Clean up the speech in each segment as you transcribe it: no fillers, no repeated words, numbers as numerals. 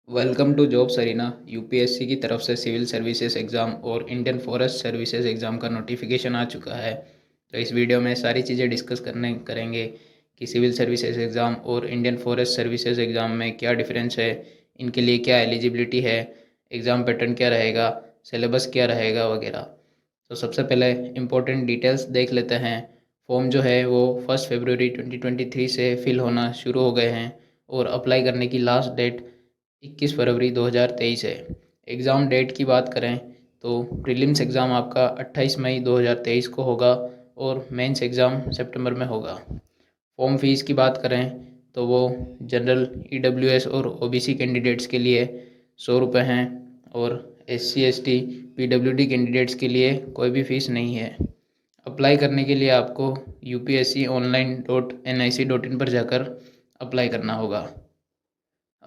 Welcome to job Sarina. UPSC की तरफ से सिविल सर्विसेज एग्ज़ाम और इंडियन फॉरेस्ट सर्विसेज एग्ज़ाम का नोटिफिकेशन आ चुका है। तो इस वीडियो में सारी चीज़ें डिस्कस करेंगे कि सिविल सर्विसेज एग्ज़ाम और इंडियन फॉरेस्ट सर्विसेज एग्ज़ाम में क्या डिफरेंस है, इनके लिए क्या एलिजिबिलिटी है, एग्ज़ाम पैटर्न क्या रहेगा, सिलेबस क्या रहेगा वगैरह। तो सबसे पहले इम्पोर्टेंट डिटेल्स देख लेते हैं। फॉर्म जो है वो 1 फरवरी 2023 से फिल होना शुरू हो गए हैं और अप्लाई करने की लास्ट डेट 21 फरवरी 2023 है। एग्ज़ाम डेट की बात करें तो प्रीलिम्स एग्ज़ाम आपका 28 मई 2023 को होगा और मेंस एग्ज़ाम सितंबर में होगा। फॉर्म फीस की बात करें तो वो जनरल ईडब्ल्यूएस और ओबीसी कैंडिडेट्स के लिए 100 रुपये हैं और एससी एसटी पीडब्ल्यूडी कैंडिडेट्स के लिए कोई भी फ़ीस नहीं है। अप्लाई करने के लिए आपको upsconline.nic.in पर जाकर अप्लाई करना होगा।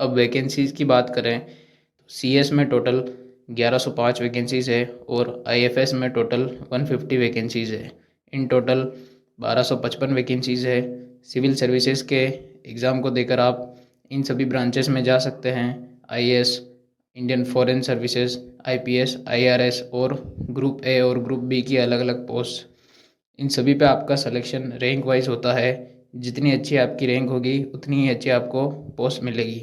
अब वैकेंसीज़ की बात करें तो सीएस में टोटल 1105 वैकेंसीज़ है और आईएफएस में टोटल 150 वैकेंसीज़ है। इन टोटल 1255 वैकेंसीज़ है। सिविल सर्विसेज के एग्ज़ाम को देकर आप इन सभी ब्रांचेस में जा सकते हैं। IAS, Indian foreign services, IPS, IRS और ग्रुप ए और ग्रुप बी की अलग अलग पोस्ट, इन सभी पे आपका सिलेक्शन रैंक वाइज होता है। जितनी अच्छी आपकी रैंक होगी उतनी ही अच्छी आपको पोस्ट मिलेगी।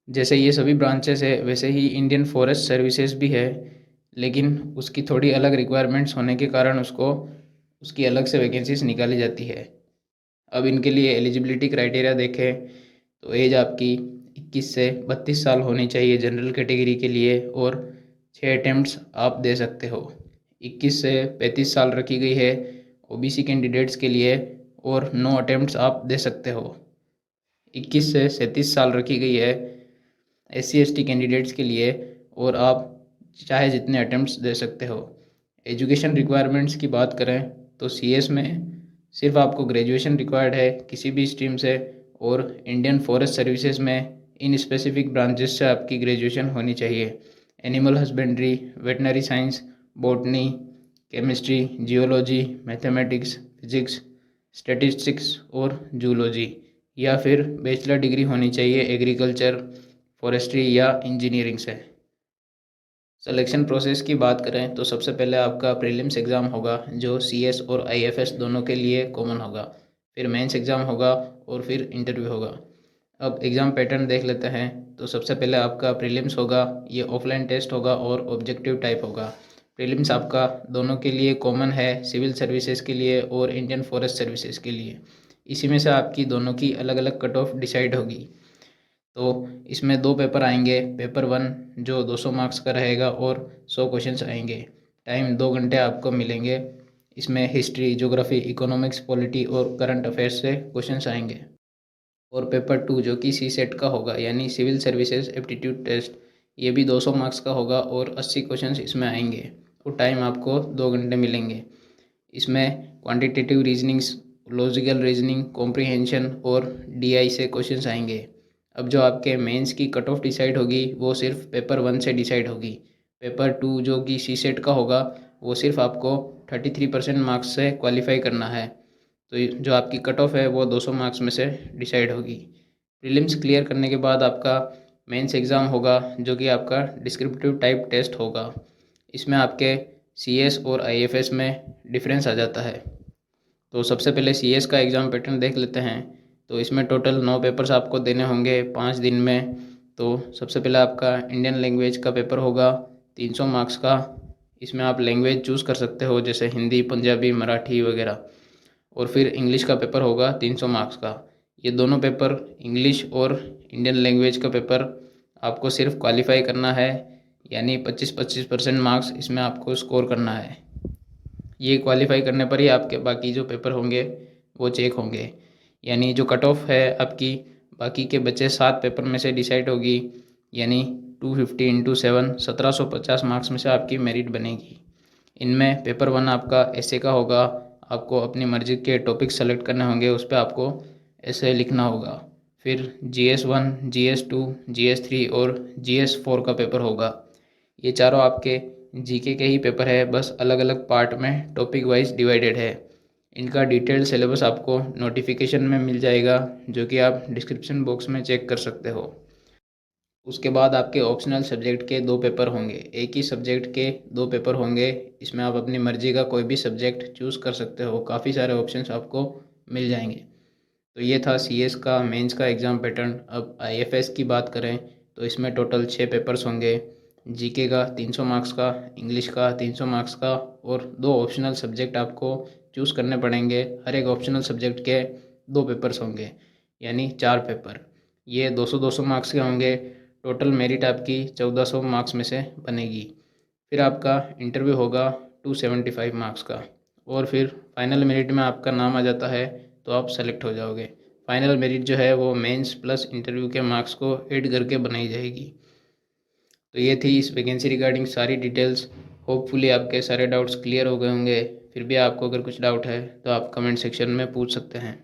जैसे ये सभी ब्रांचेस है वैसे ही इंडियन फॉरेस्ट सर्विसेज भी है, लेकिन उसकी थोड़ी अलग रिक्वायरमेंट्स होने के कारण उसको उसकी अलग से वैकेंसीज निकाली जाती है। अब इनके लिए एलिजिबिलिटी क्राइटेरिया देखें तो एज आपकी 21 से 32 साल होनी चाहिए जनरल कैटेगरी के लिए और 6 अटैम्प्ट्स आप दे सकते हो। 21 से 35 साल रखी गई है ओबीसी कैंडिडेट्स के लिए और 9 अटैम्प्ट्स आप दे सकते हो। 21 से 37 साल रखी गई है एससी एसटी कैंडिडेट्स के लिए और आप चाहे जितने अटैम्प्ट्स दे सकते हो। एजुकेशन रिक्वायरमेंट्स की बात करें तो सीएस में सिर्फ आपको ग्रेजुएशन रिक्वायर्ड है किसी भी स्ट्रीम से और इंडियन फॉरेस्ट सर्विसेज में इन स्पेसिफिक ब्रांचेस से आपकी ग्रेजुएशन होनी चाहिए। Animal husbandry, veterinary science, botany, chemistry, geology, mathematics, physics, statistics और जूलॉजी, या फिर बैचलर डिग्री होनी चाहिए एग्रीकल्चर, फॉरेस्ट्री या इंजीनियरिंग से। सिलेक्शन प्रोसेस की बात करें तो सबसे पहले आपका प्रीलिम्स एग्ज़ाम होगा जो सीएस और आईएफएस दोनों के लिए कॉमन होगा। फिर मेंस एग्ज़ाम होगा और फिर इंटरव्यू होगा। अब एग्ज़ाम पैटर्न देख लेते हैं। तो सबसे पहले आपका प्रीलिम्स होगा, ये ऑफलाइन टेस्ट होगा और ऑब्जेक्टिव टाइप होगा। प्रीलिम्स आपका दोनों के लिए कॉमन है, सिविल सर्विसेज के लिए और इंडियन फॉरेस्ट सर्विसेज के लिए। इसी में से आपकी दोनों की अलग अलग कट ऑफ डिसाइड होगी। तो इसमें 2 पेपर आएंगे। पेपर 1 जो 200 मार्क्स का रहेगा और 100 क्वेश्चंस आएंगे। टाइम 2 घंटे आपको मिलेंगे। इसमें हिस्ट्री, ज्योग्राफी, इकोनॉमिक्स, पॉलिटी और करंट अफेयर्स से क्वेश्चंस आएंगे। और पेपर 2 जो कि सी सेट का होगा यानी सिविल सर्विसेज एप्टीट्यूड टेस्ट, ये भी 200 मार्क्स का होगा और 80 क्वेश्चंस इसमें आएंगे और टाइम आपको 2 घंटे मिलेंगे। इसमें quantitative reasonings, logical reasoning, comprehension और डीआई से क्वेश्चंस आएंगे। अब जो आपके मेंस की कट ऑफ डिसाइड होगी वो सिर्फ पेपर 1 से डिसाइड होगी। पेपर 2 जो कि सी सेट का होगा वो सिर्फ आपको 33% मार्क्स से क्वालिफाई करना है। तो जो आपकी कट ऑफ है वो 200 मार्क्स में से डिसाइड होगी। प्रीलिम्स क्लियर करने के बाद आपका मेंस एग्ज़ाम होगा जो कि आपका डिस्क्रिप्टिव टाइप टेस्ट होगा। इसमें आपके सीएस और आईएफएस में डिफरेंस आ जाता है। तो सबसे पहले सीएस का एग्ज़ाम पैटर्न देख लेते हैं। तो इसमें टोटल 9 पेपर्स आपको देने होंगे 5 दिन में। तो सबसे पहले आपका इंडियन लैंग्वेज का पेपर होगा 300 मार्क्स का। इसमें आप लैंग्वेज चूज़ कर सकते हो जैसे हिंदी, पंजाबी, मराठी वगैरह। और फिर इंग्लिश का पेपर होगा 300 मार्क्स का। ये दोनों पेपर, इंग्लिश और इंडियन लैंग्वेज का पेपर, आपको सिर्फ क्वालिफाई करना है, यानी 25-25% मार्क्स इसमें आपको स्कोर करना है। ये क्वालिफाई करने पर ही आपके बाकी जो पेपर होंगे वो चेक होंगे। यानी जो कट ऑफ है आपकी बाकी के बचे 7 पेपर में से डिसाइड होगी, यानी 250 इंटू 7 1750 मार्क्स में से आपकी मेरिट बनेगी। इनमें पेपर 1 आपका ऐसे का होगा। आपको अपनी मर्ज़ी के टॉपिक सेलेक्ट करने होंगे, उस पर आपको ऐसे लिखना होगा। फिर GS1, GS2, GS3 और GS4 का पेपर होगा। ये चारों आपके जीके के ही पेपर है, बस अलग अलग पार्ट में टॉपिक वाइज डिवाइडेड है। इनका डिटेल्ड सिलेबस आपको नोटिफिकेशन में मिल जाएगा जो कि आप डिस्क्रिप्शन बॉक्स में चेक कर सकते हो। उसके बाद आपके ऑप्शनल सब्जेक्ट के 2 पेपर होंगे। एक ही सब्जेक्ट के 2 पेपर होंगे, इसमें आप अपनी मर्ज़ी का कोई भी सब्जेक्ट चूज़ कर सकते हो, काफ़ी सारे ऑप्शंस आपको मिल जाएंगे। तो ये था सीएस का मेंस का एग्ज़ाम पैटर्न। अब आईएफएस की बात करें तो इसमें टोटल 6 पेपर्स होंगे। जीके का 300 मार्क्स का, इंग्लिश का 300 मार्क्स का और 2 ऑप्शनल सब्जेक्ट आपको चूज़ करने पड़ेंगे। हर एक ऑप्शनल सब्जेक्ट के 2 पेपर्स होंगे, यानी 4 पेपर। ये 200-200 मार्क्स के होंगे। टोटल मेरिट आपकी 1400 मार्क्स में से बनेगी। फिर आपका इंटरव्यू होगा 275 मार्क्स का, और फिर फाइनल मेरिट में आपका नाम आ जाता है तो आप सेलेक्ट हो जाओगे। फाइनल मेरिट जो है वो मेंस प्लस इंटरव्यू के मार्क्स को ऐड करके बनाई जाएगी। तो ये थी इस वैकेंसी रिगार्डिंग सारी डिटेल्स। होपफुली आपके सारे डाउट्स क्लियर हो गए होंगे। फिर भी आपको अगर कुछ डाउट है तो आप कमेंट सेक्शन में पूछ सकते हैं।